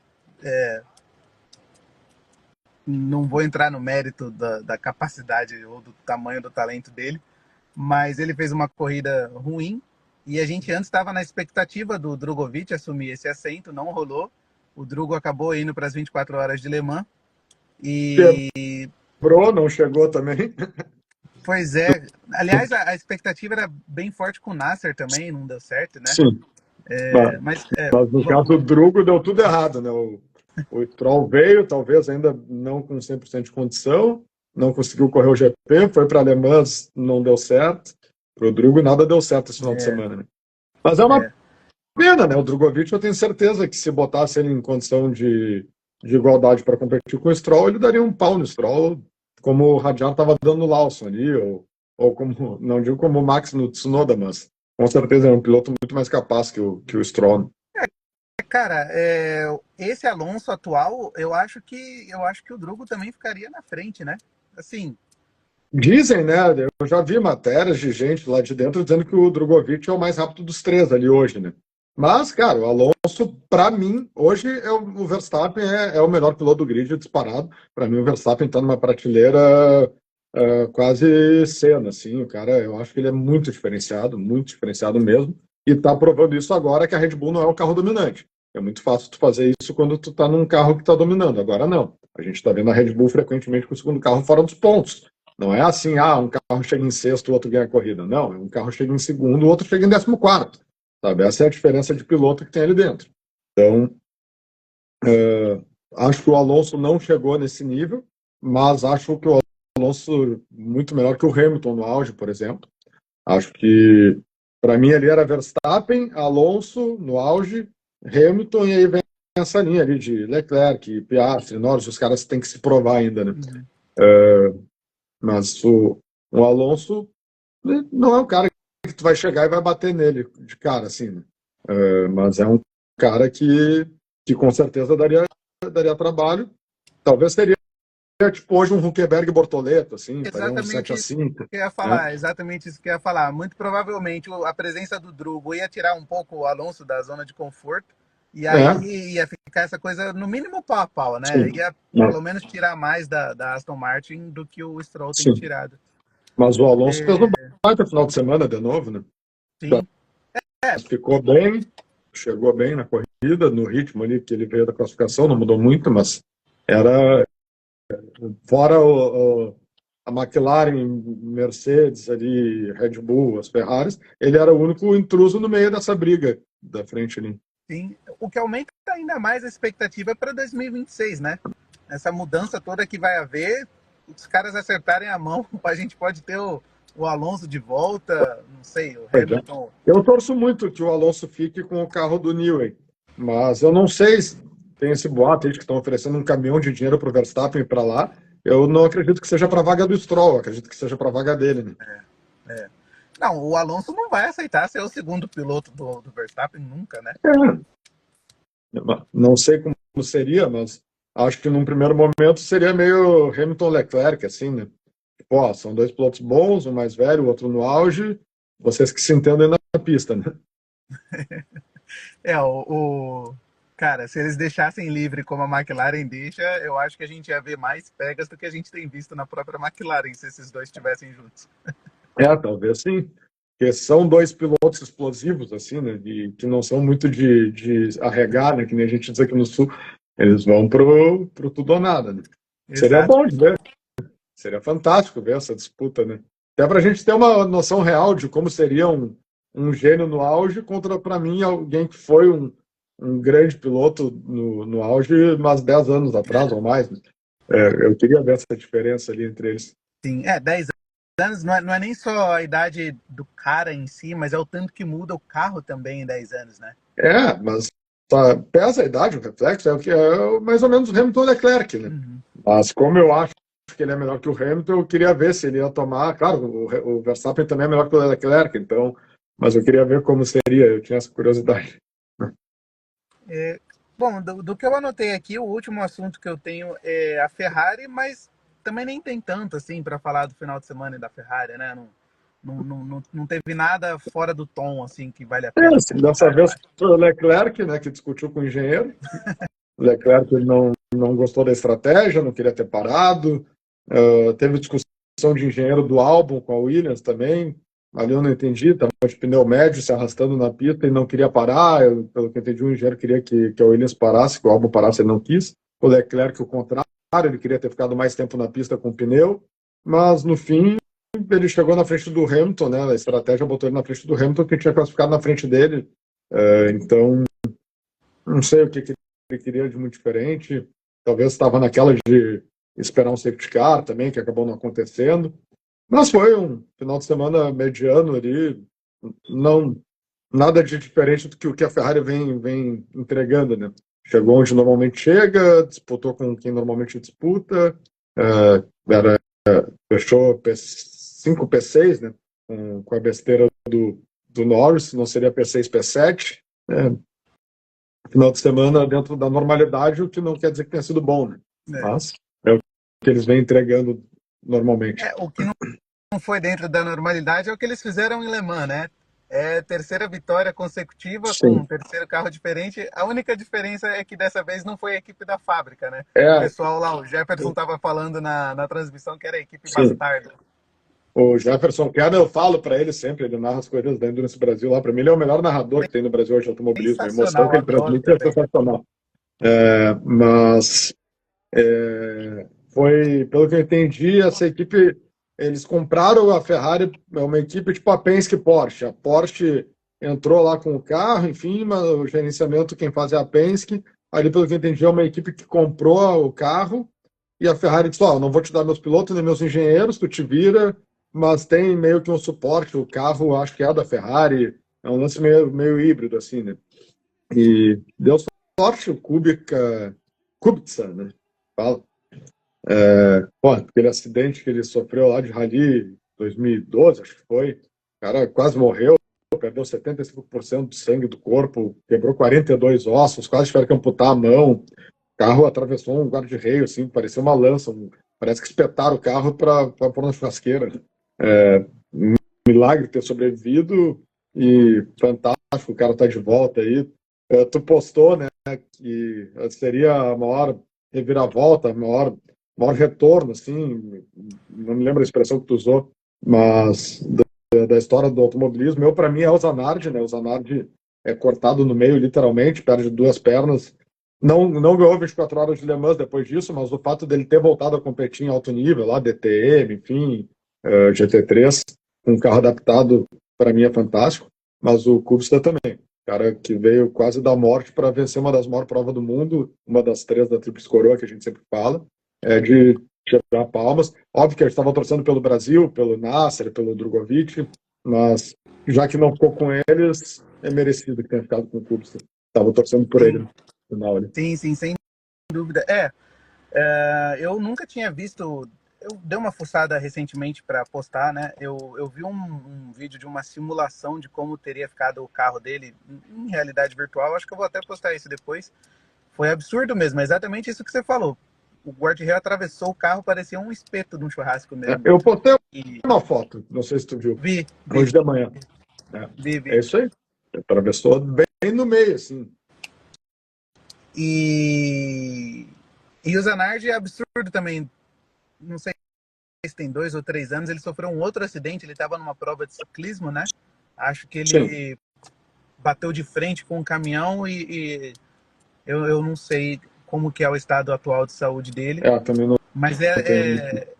Não vou entrar no mérito da capacidade ou do tamanho do talento dele, mas ele fez uma corrida ruim e a gente antes estava na expectativa do Drogovic assumir esse assento, não rolou. O Drugo acabou indo para as 24 horas de Le Mans e Quebrou, não chegou também. pois é, aliás, a expectativa era bem forte com o Nasser também, não deu certo, né? Sim. Mas, Mas mas no caso do Drugo deu tudo errado, né? O Stroll veio, talvez ainda não com 100% de condição, não conseguiu correr o GP, foi para Alemãs, não deu certo. Para o Drugo nada deu certo esse final de semana, né? Mas é uma pena, né? O Drogovic, eu tenho certeza que se botasse ele em condição de igualdade para competir com o Stroll, ele daria um pau no Stroll, como o Radiar estava dando no Lawson ali, ou como, não digo como o Max no Tsunoda, mas com certeza é um piloto muito mais capaz que o Stroll. Cara, esse Alonso atual, eu acho que o Drugo também ficaria na frente, né? Assim, Dizem, né? Eu já vi matérias de gente lá de dentro dizendo que o Drogovic é o mais rápido dos três ali hoje, né? Mas, cara, o Alonso, para mim, hoje o Verstappen é o melhor piloto do grid disparado. Para mim, o Verstappen está numa prateleira quase cena, assim. O cara, eu acho que ele é muito diferenciado mesmo. E está provando isso agora que a Red Bull não é o carro dominante. É muito fácil tu fazer isso quando tu está num carro que está dominando. Agora não. A gente está vendo a Red Bull frequentemente com o segundo carro fora dos pontos. Não é assim, um carro chega em sexto, o outro ganha a corrida. Não, um carro chega em segundo, o outro chega em 14º. Sabe? Essa é a diferença de piloto que tem ali dentro. Então, acho que o Alonso não chegou nesse nível, mas acho que o Alonso muito melhor que o Hamilton no auge, por exemplo. Acho que, para mim, ali era Verstappen, Alonso no auge, Hamilton, e aí vem essa linha ali de Leclerc, Piastri, Norris, os caras têm que se provar ainda, né? Mas o Alonso não é um cara que tu vai chegar e vai bater nele de cara, assim, né? Mas é um cara que com certeza daria trabalho. Talvez seria tipo hoje um Huckenberg Bortoleto, assim, faria um exatamente 7-5. isso que eu ia Né? falar, exatamente isso que eu ia falar. Muito provavelmente a presença do Drugo ia tirar um pouco o Alonso da zona de conforto, e aí ia ficar essa coisa, no mínimo, pau a pau, né? Sim. Ia pelo menos tirar mais da Aston Martin do que o Stroll tem Sim. tirado. Mas o Alonso fez um baita final de semana de novo, né? Sim. Ficou bem, chegou bem na corrida, no ritmo ali que ele veio da classificação, não mudou muito, mas era fora a McLaren, Mercedes ali, Red Bull, as Ferraris, ele era o único intruso no meio dessa briga da frente ali. Sim, o que aumenta ainda mais a expectativa para 2026, né? Essa mudança toda que vai haver, os caras acertarem a mão, a gente pode ter o Alonso de volta, não sei, o Hamilton. Eu torço muito que o Alonso fique com o carro do Newey, mas eu não sei se tem esse boato aí de que estão oferecendo um caminhão de dinheiro para o Verstappen para lá. Eu não acredito que seja para a vaga do Stroll, acredito que seja para a vaga dele. Né? Não, o Alonso não vai aceitar ser o segundo piloto do Verstappen nunca, né? Não sei como seria, mas acho que num primeiro momento seria meio Hamilton-Leclerc, assim, né? Pô, são dois pilotos bons, um mais velho, o outro no auge, vocês que se entendem na pista, né? Cara, se eles deixassem livre como a McLaren deixa, eu acho que a gente ia ver mais pegas do que a gente tem visto na própria McLaren, se esses dois estivessem juntos. Talvez sim. Porque são dois pilotos explosivos, assim, né? Que não são muito de arregar, né? Que nem a gente diz aqui no Sul. Eles vão pro tudo ou nada, né? Seria bom de ver. Seria fantástico ver essa disputa, né? Até para a gente ter uma noção real de como seria um gênio no auge contra, para mim, alguém que foi um grande piloto no auge umas 10 anos atrás ou mais. Né? Eu queria ver essa diferença ali entre eles. Sim, 10 anos não é nem só a idade do cara em si, mas é o tanto que muda o carro também em 10 anos, né? Mas pesa a idade, o reflexo, é o que é mais ou menos o Hamilton Leclerc, né? Mas como eu acho que ele é melhor que o Hamilton, eu queria ver se ele ia tomar. Claro, o Verstappen também é melhor que o Leclerc, então, mas eu queria ver como seria, eu tinha essa curiosidade. Bom, do que eu anotei aqui, o último assunto que eu tenho é a Ferrari, mas também nem tem tanto assim para falar do final de semana e da Ferrari, né? Não teve nada fora do tom assim que vale a pena. Dessa vez foi o Leclerc, né, que discutiu com o engenheiro. O Leclerc não gostou da estratégia, não queria ter parado. Teve discussão de engenheiro do álbum com a Williams também. Ali eu não entendi, estava de pneu médio se arrastando na pista e não queria parar. Pelo que eu entendi, o engenheiro queria que a Williams parasse, que o álbum parasse, ele não quis. O Leclerc, o contrário, ele queria ter ficado mais tempo na pista com o pneu, mas no fim ele chegou na frente do Hamilton, né? A estratégia botou ele na frente do Hamilton, que tinha classificado na frente dele. Então, não sei o que queria de muito diferente. Talvez estava naquela de esperar um safety car também, que acabou não acontecendo. Mas foi um final de semana mediano ali, não nada de diferente do que o que a Ferrari vem entregando, né? Chegou onde normalmente chega, disputou com quem normalmente disputa, fechou P5, P6, né? Com a besteira do Norris, não seria P6, P7. Final de semana dentro da normalidade, o que não quer dizer que tenha sido bom, né? Mas é o que eles vêm entregando normalmente. O que não foi dentro da normalidade é o que eles fizeram em Le Mans, né? É terceira vitória consecutiva. Sim. Com um terceiro carro diferente. A única diferença é que dessa vez não foi a equipe da fábrica, né? O pessoal lá, o Jefferson estava falando na transmissão que era a equipe bastarda. O Jefferson Kern, eu falo para ele sempre, ele narra as corridas da Endurance Brasil lá. Para mim, ele é o melhor narrador que tem no Brasil hoje de automobilismo. A emoção que ele transmite é sensacional. Mas foi, pelo que eu entendi, essa equipe, eles compraram a Ferrari, é uma equipe tipo a Penske Porsche. A Porsche entrou lá com o carro, enfim, mas o gerenciamento quem faz é a Penske. Ali, pelo que eu entendi, é uma equipe que comprou o carro e a Ferrari disse, não vou te dar meus pilotos nem meus engenheiros, tu te vira, mas tem meio que um suporte, o carro acho que é da Ferrari, é um lance meio híbrido, assim, né? E deu sorte, o Kubica, né? Fala. Aquele acidente que ele sofreu lá de rally 2012, acho que foi, o cara quase morreu, perdeu 75% do sangue do corpo, quebrou 42 ossos, quase tiveram que amputar a mão, o carro atravessou um guarda-reio, assim, parecia uma lança, parece que espetaram o carro para pôr na churrasqueira. Um milagre ter sobrevivido e fantástico, o cara tá de volta aí. Tu postou, né, que seria a maior reviravolta, maior retorno, assim, não me lembro a expressão que tu usou, mas da história do automobilismo. Para mim, é o Zanardi, né? O Zanardi é cortado no meio, literalmente, perde 2 pernas. Não ganhou 24 horas de Le Mans depois disso, mas o fato dele ter voltado a competir em alto nível, lá, DTM, enfim, GT3, um carro adaptado, para mim é fantástico, mas o Kubica também. Cara que veio quase da morte para vencer uma das maiores provas do mundo, uma das 3 da Tríplice Coroa, que a gente sempre fala, de tirar palmas. Óbvio que a gente estava torcendo pelo Brasil, pelo Nasser, pelo Drogovic, mas já que não ficou com eles, é merecido que tenha ficado com o Kubica. Estava torcendo por ele no final. Sim, sem dúvida. Eu nunca tinha visto. Eu dei uma fuçada recentemente para postar, né? Eu vi um vídeo de uma simulação de como teria ficado o carro dele em realidade virtual. Acho que eu vou até postar isso depois. Foi absurdo mesmo, é exatamente isso que você falou. O guarda-reio atravessou o carro, parecia um espeto de um churrasco mesmo. Eu postei uma foto, não sei se tu viu. Vi. Hoje de manhã. Vi. É isso aí. Atravessou bem no meio, assim. E o Zanardi é absurdo também. Não sei se tem 2 ou 3 anos, ele sofreu um outro acidente, ele estava numa prova de ciclismo, né? Acho que ele bateu de frente com um caminhão e eu não sei como que é o estado atual de saúde dele. Também não. Mas é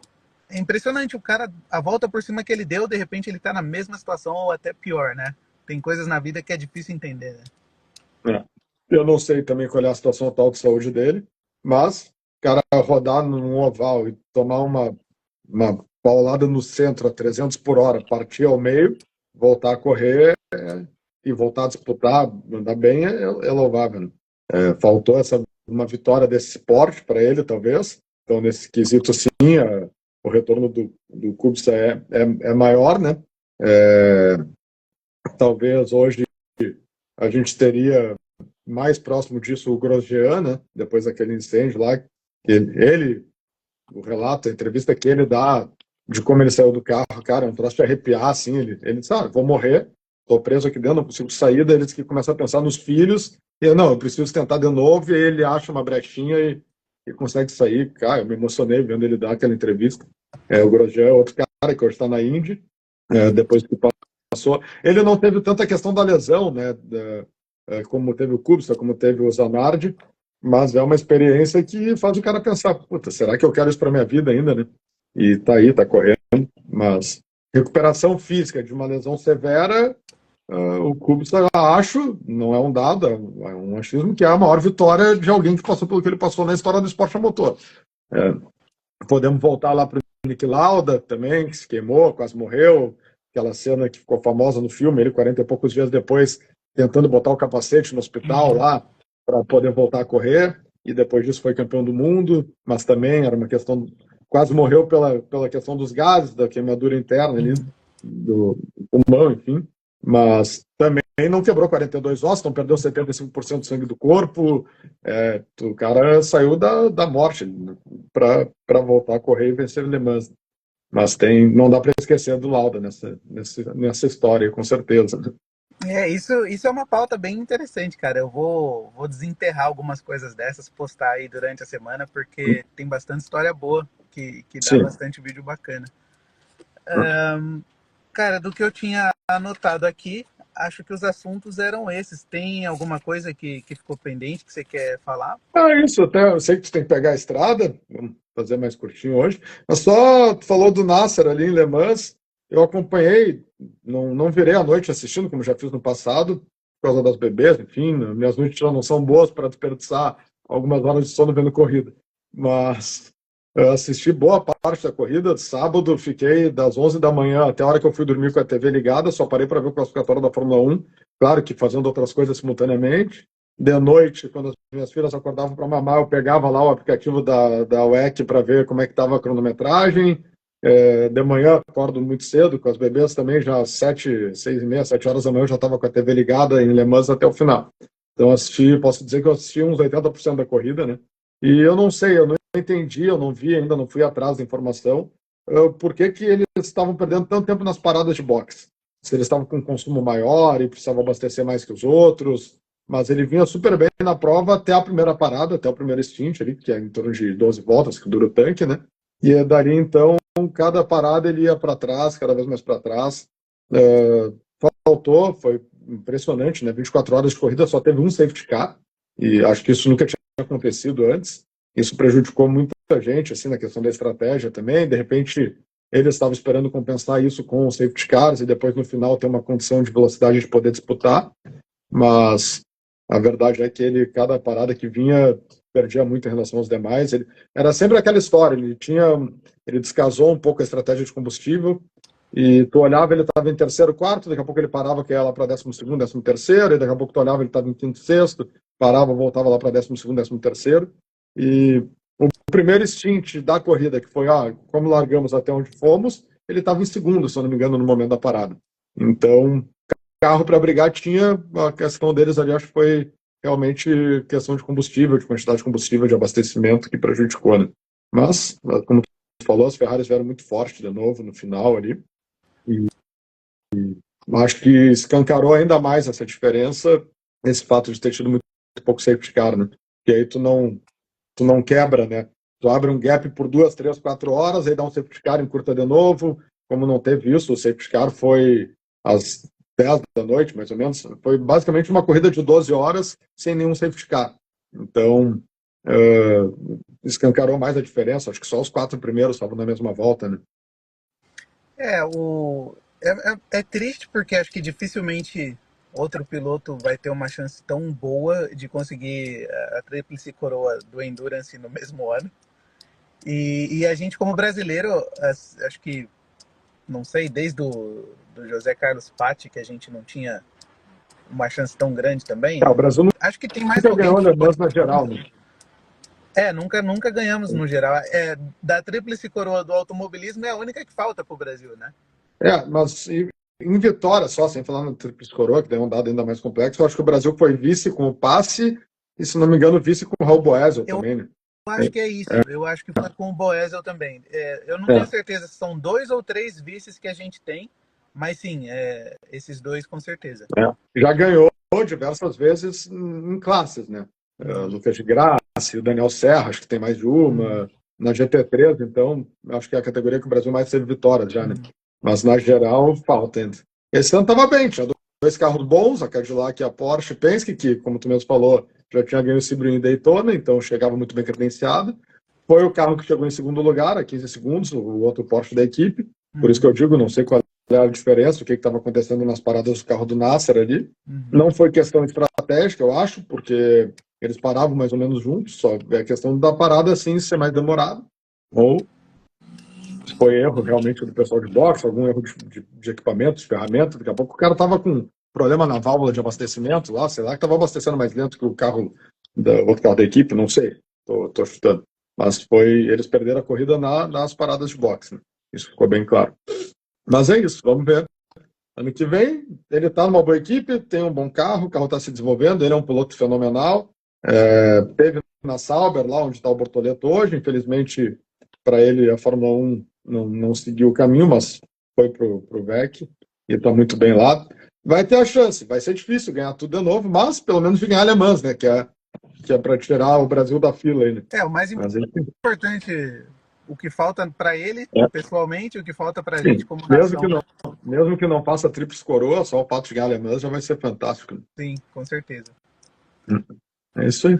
impressionante, o cara, a volta por cima que ele deu, de repente ele tá na mesma situação ou até pior, né? Tem coisas na vida que é difícil entender, né? Eu não sei também qual é a situação atual de saúde dele, mas o cara rodar num oval e tomar uma paulada no centro a 300 por hora, partir ao meio, voltar a correr e voltar a disputar, andar bem, é louvável, né? Faltou uma vitória desse esporte para ele, talvez. Então, nesse quesito, sim, o retorno do Kubica é maior, né? Talvez hoje a gente teria mais próximo disso o Grosjean, né? Depois daquele incêndio lá, o relato, a entrevista que ele dá de como ele saiu do carro, cara, é um troço de arrepiar, assim, ele disse, vou morrer, tô preso aqui dentro, não consigo sair, daí ele que começa a pensar nos filhos, e eu preciso tentar de novo, e aí ele acha uma brechinha e consegue sair. Cara, eu me emocionei vendo ele dar aquela entrevista. O Grosjean é outro cara que hoje está na Indy, depois que passou. Ele não teve tanta questão da lesão, né, como teve o Kubica, como teve o Zanardi, mas é uma experiência que faz o cara pensar, puta, será que eu quero isso para minha vida ainda, né? E tá aí, tá correndo, mas recuperação física de uma lesão severa, o Kubica, acho, não é um dado, é um achismo, que é a maior vitória de alguém que passou pelo que ele passou na história do esporte a motor. Podemos voltar lá para o Niki Lauda também, que se queimou, quase morreu, aquela cena que ficou famosa no filme, ele 40 e poucos dias depois, tentando botar o capacete no hospital lá, para poder voltar a correr, e depois disso foi campeão do mundo, mas também era uma questão, quase morreu pela questão dos gases, da queimadura interna ali, do pulmão, enfim, mas também não quebrou 42 ossos, não perdeu 75% do sangue do corpo, o cara saiu da morte para voltar a correr e vencer Le Mans. Mas não dá para esquecer do Lauda nessa história, com certeza. Isso é uma pauta bem interessante, cara. Eu vou desenterrar algumas coisas dessas, postar aí durante a semana, porque tem bastante história boa, que dá Sim. bastante vídeo bacana. Cara, do que eu tinha anotado aqui, acho que os assuntos eram esses. Tem alguma coisa que ficou pendente que você quer falar? Isso, até eu sei que tu tem que pegar a estrada, vamos fazer mais curtinho hoje, mas só tu falou do Nasser ali em Le Mans, eu acompanhei, não virei à noite assistindo, como já fiz no passado, por causa das bebês, enfim, minhas noites já não são boas para desperdiçar algumas horas de sono vendo corrida, mas eu assisti boa parte da corrida. Sábado fiquei das 11 da manhã até a hora que eu fui dormir com a TV ligada, só parei para ver o classificatório da Fórmula 1, claro que fazendo outras coisas simultaneamente. De noite, quando as minhas filhas acordavam para mamar, eu pegava lá o aplicativo da WEC para ver como é que estava a cronometragem. De manhã, acordo muito cedo, com as bebês também, já às 6h30, 7 horas da manhã, eu já estava com a TV ligada em Le Mans até o final. Então, posso dizer que eu assisti uns 80% da corrida, né? E eu não sei, eu não entendi, eu não vi ainda, não fui atrás da informação, por que eles estavam perdendo tanto tempo nas paradas de boxe. Se eles estavam com um consumo maior e precisavam abastecer mais que os outros, mas ele vinha super bem na prova até a primeira parada, até o primeiro stint ali, que é em torno de 12 voltas, que dura o tanque, né? E dali, então, cada parada ele ia para trás, cada vez mais para trás. Faltou, foi impressionante, né? 24 horas de corrida, só teve um safety car, e acho que isso nunca tinha acontecido antes. Isso prejudicou muita gente, assim, na questão da estratégia também. De repente, eles estavam esperando compensar isso com os safety cars e depois, no final, ter uma condição de velocidade de poder disputar. Mas a verdade é que cada parada que vinha, perdia muito em relação aos demais. Era sempre aquela história, ele descasou um pouco a estratégia de combustível, e tu olhava, ele estava em terceiro, quarto, daqui a pouco ele parava, que ia lá para 12º, 13º, e daqui a pouco tu olhava, ele estava em quinto, sexto, parava, voltava lá para 12º, 13º, e o primeiro stint da corrida, que foi, como largamos até onde fomos, ele estava em segundo, se eu não me engano, no momento da parada. Então, carro para brigar tinha, a questão deles ali, acho que foi realmente questão de combustível, de quantidade de combustível, de abastecimento, que prejudicou, né? Mas, como tu falou, as Ferraris vieram muito forte de novo no final ali, e acho que escancarou ainda mais essa diferença, esse fato de ter tido muito pouco safety car, né? E aí tu não quebra, né? Tu abre um gap por 2, 3, 4 horas, aí dá um safety car, encurta de novo. Como não teve isso, o safety car foi às 10 da noite, mais ou menos. Foi basicamente uma corrida de 12 horas sem nenhum safety car. Então, escancarou mais a diferença. Acho que só os 4 primeiros estavam na mesma volta, né? É triste porque acho que dificilmente outro piloto vai ter uma chance tão boa de conseguir a tríplice coroa do Endurance no mesmo ano. E a gente, como brasileiro, acho que, não sei, desde do José Carlos Patti, que a gente não tinha uma chance tão grande também. O Brasil acho que tem mais nunca alguém ganhou que Le Mans na geral, né? Nunca ganhamos no geral. Da tríplice coroa do automobilismo é a única que falta pro Brasil, né? Mas em vitória só, sem falar no tríplice coroa, que daí é um dado ainda mais complexo, eu acho que o Brasil foi vice com o Passe e, se não me engano, vice com o Raul Boesel também, né? Eu acho que é isso. Eu acho que foi com o Boesel também. Eu não tenho certeza se são 2 ou 3 vices que a gente tem, mas sim, esses 2 com certeza. Já ganhou diversas vezes em classes, né? Lucas de Graça e o Daniel Serra, acho que tem mais de uma. Na GT3, então, acho que é a categoria que o Brasil mais teve vitórias já, né? Mas, na geral, falta ainda. Esse ano estava bem, tinha 2 carros bons, a Cadillac e a Porsche Penske, que, como tu mesmo falou, já tinha ganho o Sebring em Daytona, então chegava muito bem credenciado. Foi o carro que chegou em segundo lugar, a 15 segundos, o outro Porsche da equipe. Por isso que eu digo, não sei qual a diferença, o que estava acontecendo nas paradas do carro do Nasser ali. Uhum. Não foi questão estratégica, eu acho, porque eles paravam mais ou menos juntos, só é questão da parada assim ser mais demorada. Ou foi erro realmente do pessoal de boxe, algum erro de equipamentos, ferramentas. Daqui a pouco o cara estava com problema na válvula de abastecimento lá, sei lá, que estava abastecendo mais lento que o carro outro carro da equipe, não sei, tô chutando. Mas eles perderam a corrida nas paradas de boxe, né? Isso ficou bem claro. Mas é isso, vamos ver. Ano que vem, ele está numa boa equipe, tem um bom carro, o carro está se desenvolvendo, ele é um piloto fenomenal. Teve na Sauber, lá onde está o Bortoleto hoje, infelizmente para ele a Fórmula 1 não seguiu o caminho, mas foi para o VEC e está muito bem lá. Vai ter a chance, vai ser difícil ganhar tudo de novo, mas pelo menos ganhar alemãs, né? Que é para tirar o Brasil da fila aí, né? O mais importante, o que falta para ele, pessoalmente, o que falta para a gente como nação. Mesmo que não faça tríplice coroa, só o fato de ganhar alemãs já vai ser fantástico. Sim, com certeza. É isso aí.